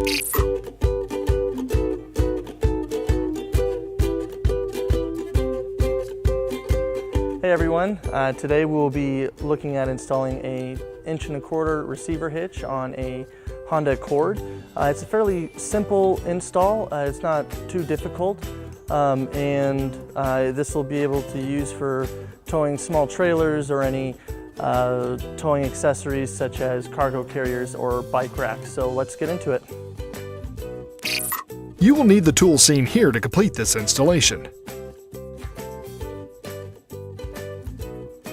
Hey everyone, today we'll be looking at installing a 1.25" receiver hitch on a Honda Accord. It's a fairly simple install, it's not too difficult, and this will be able to use for towing small trailers or any towing accessories such as cargo carriers or bike racks. So let's get into it. You will need the tools seen here to complete this installation.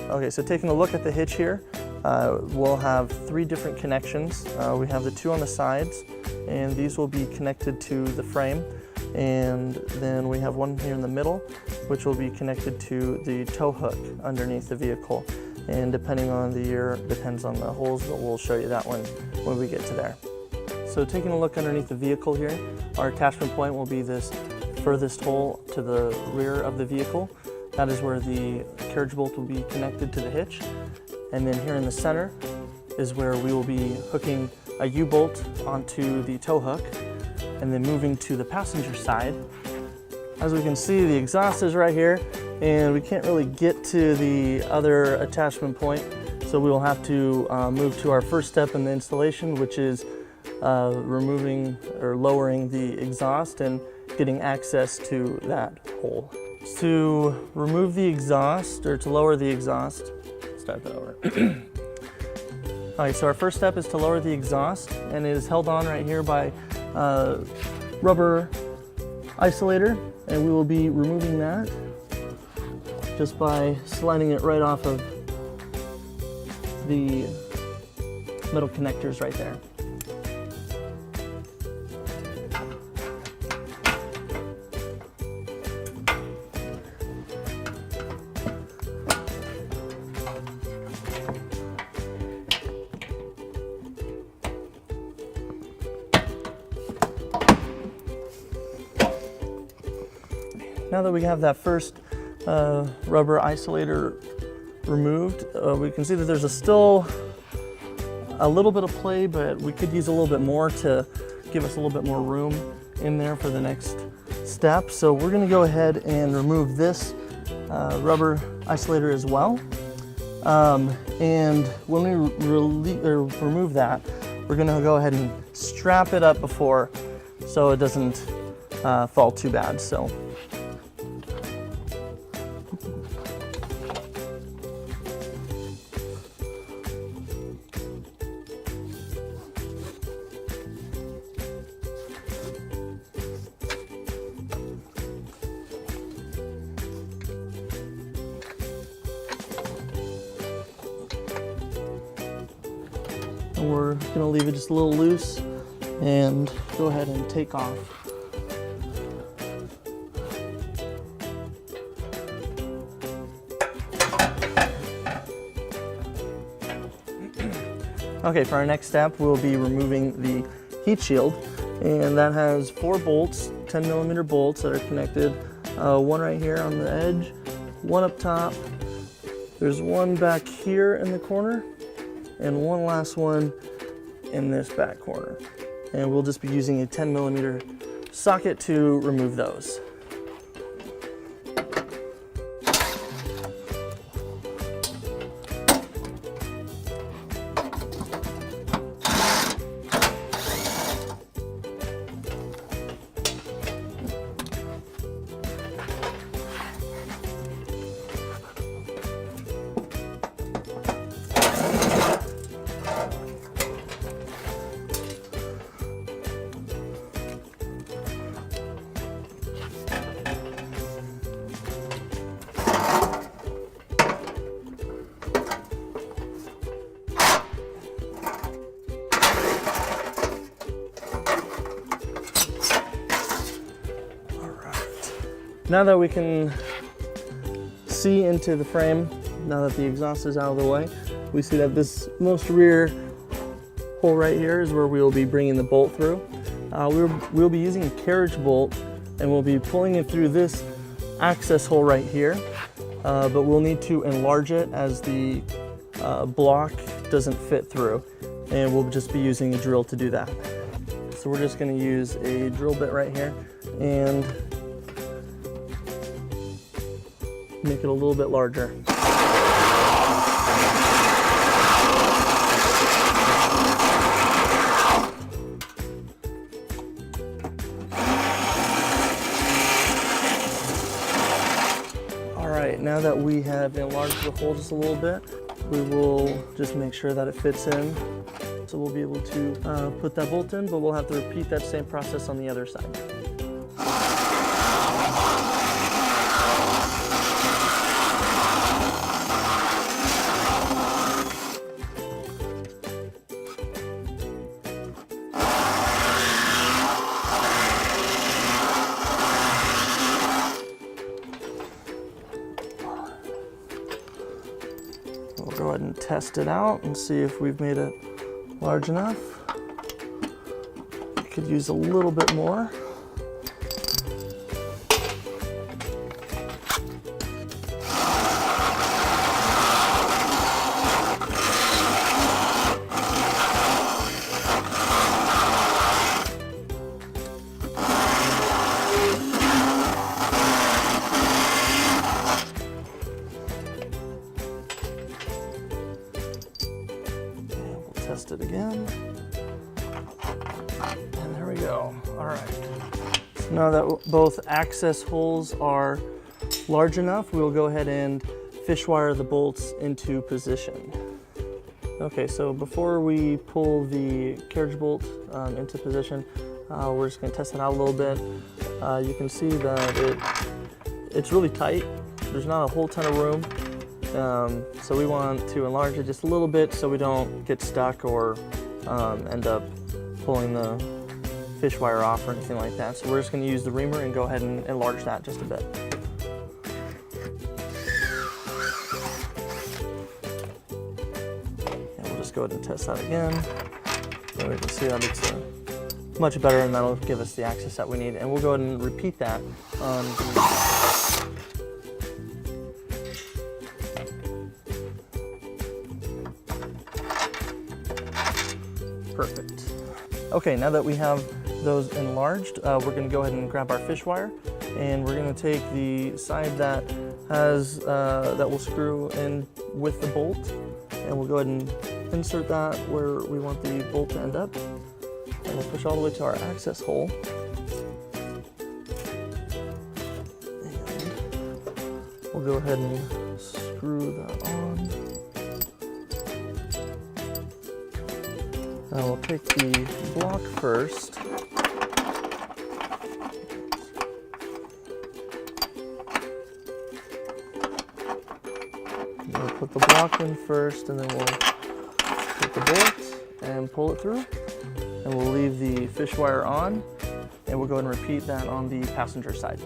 Okay, so taking a look at the hitch here, we'll have 3 different connections. We have the 2 on the sides, and these will be connected to the frame. And then we have one here in the middle, which will be connected to the tow hook underneath the vehicle. And depending on the year, depends on the holes, but we'll show you that one when we get to there. So taking a look underneath the vehicle here, our attachment point will be this furthest hole to the rear of the vehicle. That is where the carriage bolt will be connected to the hitch. And then here in the center is where we will be hooking a U-bolt onto the tow hook and then moving to the passenger side. As we can see, the exhaust is right here and we can't really get to the other attachment point. So we will have to move to our first step in the installation, which is removing or lowering the exhaust and getting access to that hole. To remove the exhaust, or to lower the exhaust, start that over. Okay, so our first step is to lower the exhaust, and it is held on right here by rubber isolator, and we will be removing that just by sliding it right off of the metal connectors right there. Now that we have that first rubber isolator removed, we can see that there's still a little bit of play, but we could use a little bit more to give us a little bit more room in there for the next step. So we're going to go ahead and remove this rubber isolator as well. And when we remove that, we're going to go ahead and strap it up before so it doesn't fall too bad. So. We're going to leave it just a little loose and go ahead and take off. Okay, for our next step, we'll be removing the heat shield, and that has 4 bolts, 10mm bolts that are connected. One right here on the edge, one up top. There's one back here in the corner, and one last one in this back corner. And we'll just be using a 10mm socket to remove those. Now that we can see into the frame, now that the exhaust is out of the way, we see that this most rear hole right here is where we will be bringing the bolt through. We'll be using a carriage bolt, and we'll be pulling it through this access hole right here, but we'll need to enlarge it as the block doesn't fit through, and we'll just be using a drill to do that. So we're just going to use a drill bit right here and make it a little bit larger. All right, now that we have enlarged the hole just a little bit, we will just make sure that it fits in. So we'll be able to put that bolt in, but we'll have to repeat that same process on the other side. We'll go ahead and test it out and see if we've made it large enough. We could use a little bit more. Test it again. And there we go. All right. So now that both access holes are large enough, we'll go ahead and fish wire the bolts into position. Okay, so before we pull the carriage bolt into position, we're just going to test it out a little bit. You can see that it's really tight. There's not a whole ton of room. So we want to enlarge it just a little bit so we don't get stuck or end up pulling the fish wire off or anything like that. So we're just going to use the reamer and go ahead and enlarge that just a bit. And we'll just go ahead and test that again. And we can see that it's much better, and that'll give us the access that we need. And we'll go ahead and repeat that on Perfect. Okay, now that we have those enlarged, we're going to go ahead and grab our fish wire, and we're going to take the side that has that will screw in with the bolt, and we'll go ahead and insert that where we want the bolt to end up, and we'll push all the way to our access hole. And we'll go ahead and screw that on. Now we'll take the block first. We'll put the block in first, and then we'll take the bolt and pull it through. And we'll leave the fish wire on, and we'll go ahead and repeat that on the passenger side.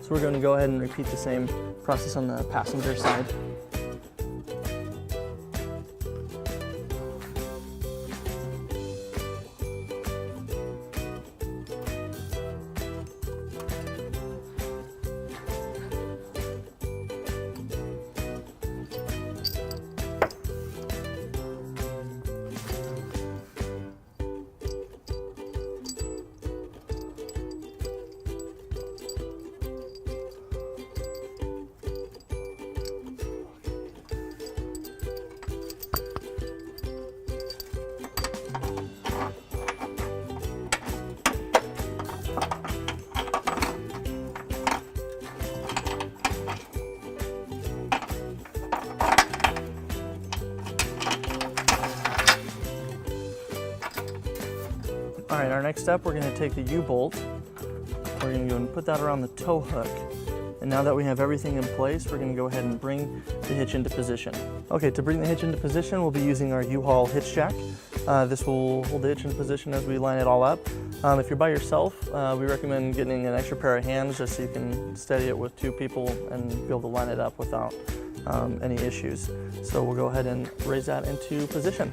So we're going to go ahead and repeat the same process on the passenger side. All right, our next step, we're going to take the U-bolt. We're going to go and put that around the tow hook. And now that we have everything in place, we're going to go ahead and bring the hitch into position. Okay, to bring the hitch into position, we'll be using our U-Haul hitch jack. This will hold the hitch in position as we line it all up. If you're by yourself, we recommend getting an extra pair of hands just so you can steady it with two people and be able to line it up without any issues. So we'll go ahead and raise that into position.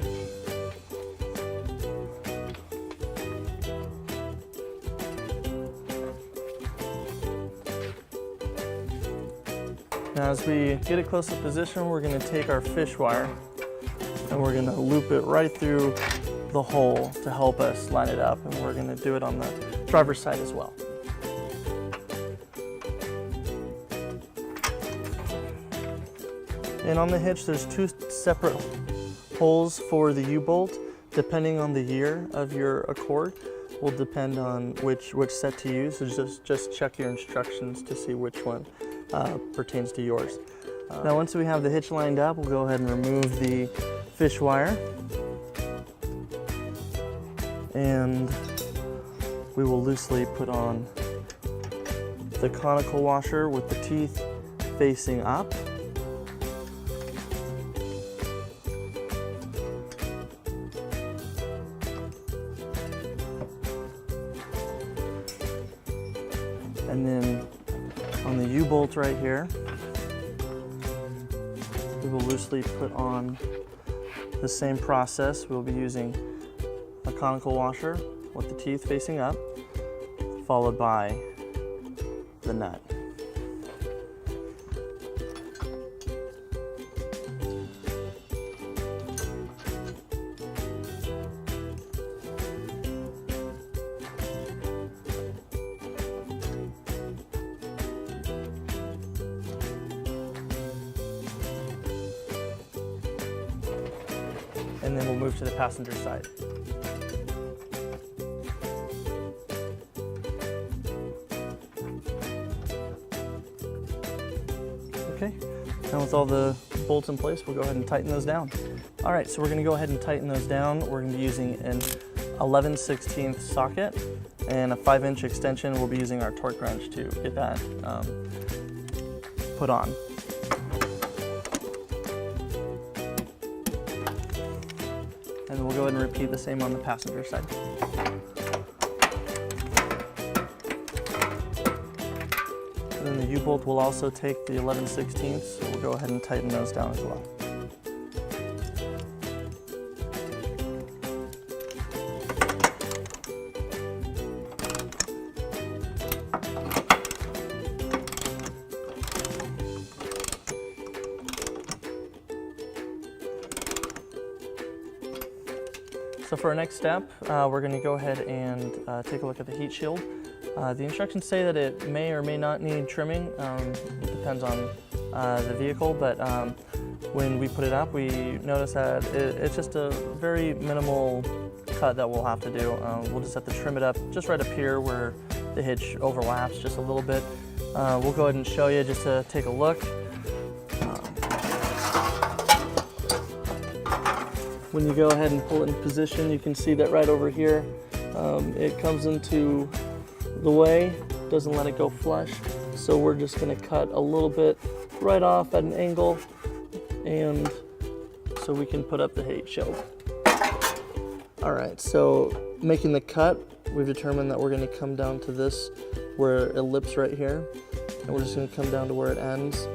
Now as we get it close to position, we're going to take our fish wire and we're going to loop it right through the hole to help us line it up, and we're going to do it on the driver's side as well. And on the hitch, there's two separate holes for the U-bolt. Depending on the year of your Accord, will depend on which set to use. So just check your instructions to see which one pertains to yours. Now once we have the hitch lined up, we'll go ahead and remove the fish wire. And we will loosely put on the conical washer with the teeth facing up. And then on the U-bolt right here, we will loosely put on the same process. We'll be using a conical washer with the teeth facing up, followed by the nut. And then we'll move to the passenger side. Okay, now with all the bolts in place, we'll go ahead and tighten those down. All right, so we're gonna go ahead and tighten those down. We're gonna be using an 11/16 socket and a 5-inch extension. We'll be using our torque wrench to get that put on. And we'll go ahead and repeat the same on the passenger side. And then the U-bolt will also take the 11/16, so we'll go ahead and tighten those down as well. So for our next step, we're going to go ahead and take a look at the heat shield. The instructions say that it may or may not need trimming. It depends on the vehicle, but when we put it up, we notice that it's just a very minimal cut that we'll have to do. We'll just have to trim it up just right up here where the hitch overlaps just a little bit. We'll go ahead and show you just to take a look. When you go ahead and pull it in position, you can see that right over here, it comes into the way, doesn't let it go flush. So we're just gonna cut a little bit right off at an angle, and so we can put up the heat shield. All right, so making the cut, we've determined that we're gonna come down to this, where it lips right here, and we're just gonna come down to where it ends,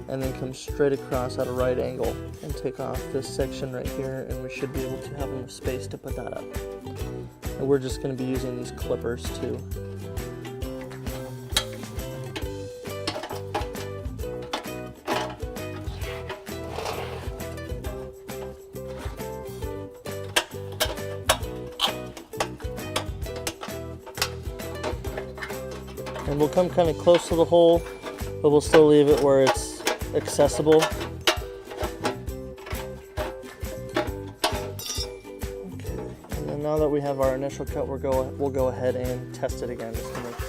and then come straight across at a right angle and take off this section right here, and we should be able to have enough space to put that up. And we're just going to be using these clippers too. And we'll come kind of close to the hole, but we'll still leave it where it's accessible. Okay, and then now that we have our initial cut, we'll go ahead and test it again just to make sure.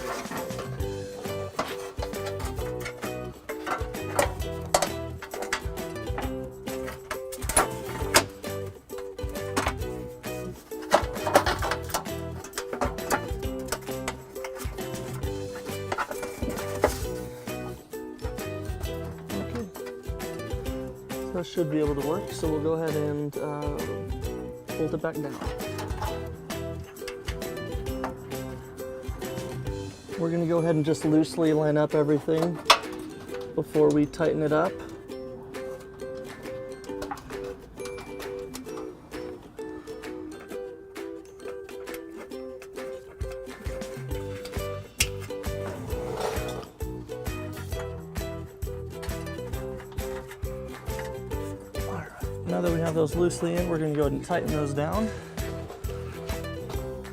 That should be able to work, so we'll go ahead and bolt it back down. We're going to go ahead and just loosely line up everything before we tighten it up. Now that we have those loosely in, we're going to go ahead and tighten those down.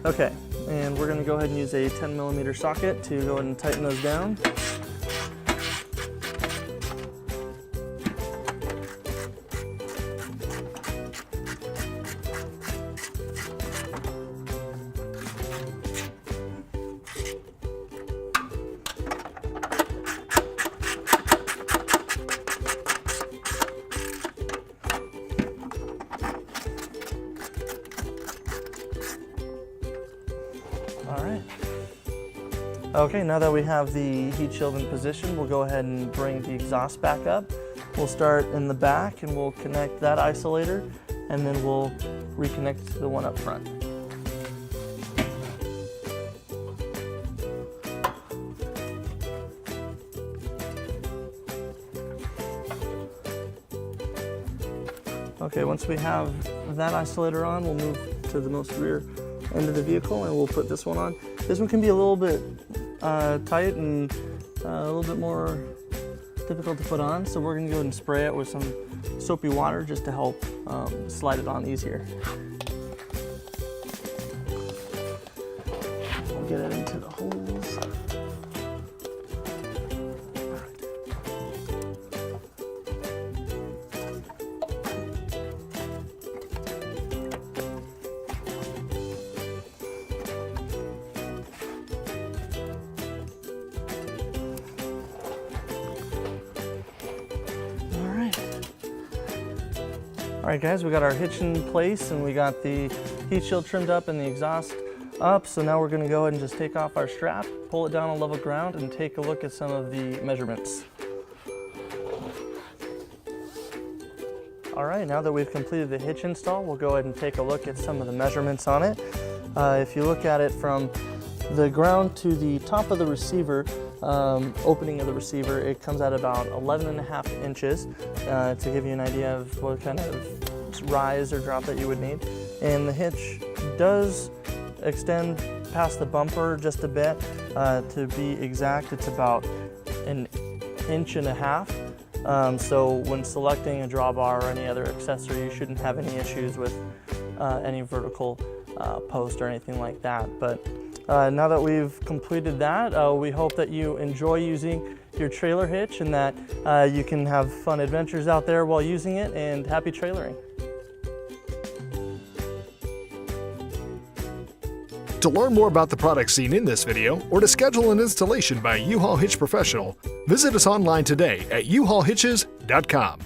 Okay, and we're going to go ahead and use a 10mm socket to go ahead and tighten those down. All right. Okay, now that we have the heat shield in position, we'll go ahead and bring the exhaust back up. We'll start in the back and we'll connect that isolator, and then we'll reconnect the one up front. Okay, once we have that isolator on, we'll move to the most rear end of the vehicle and we'll put this one on. This one can be a little bit tight and a little bit more difficult to put on, so we're going to go ahead and spray it with some soapy water just to help slide it on easier. We'll get it into the holes. All right guys, we got our hitch in place and we got the heat shield trimmed up and the exhaust up. So now we're going to go ahead and just take off our strap, pull it down on level ground, and take a look at some of the measurements. All right, now that we've completed the hitch install, we'll go ahead and take a look at some of the measurements on it. If you look at it from the ground to the top of the receiver, opening of the receiver, it comes at about 11.5 inches to give you an idea of what kind of rise or drop that you would need. And the hitch does extend past the bumper just a bit. To be exact, it's about 1.5 inches. So when selecting a drawbar or any other accessory, you shouldn't have any issues with any vertical post or anything like that. But now that we've completed that, we hope that you enjoy using your trailer hitch and that you can have fun adventures out there while using it, and happy trailering. To learn more about the products seen in this video, or to schedule an installation by a U-Haul Hitch professional, visit us online today at uhaulhitches.com.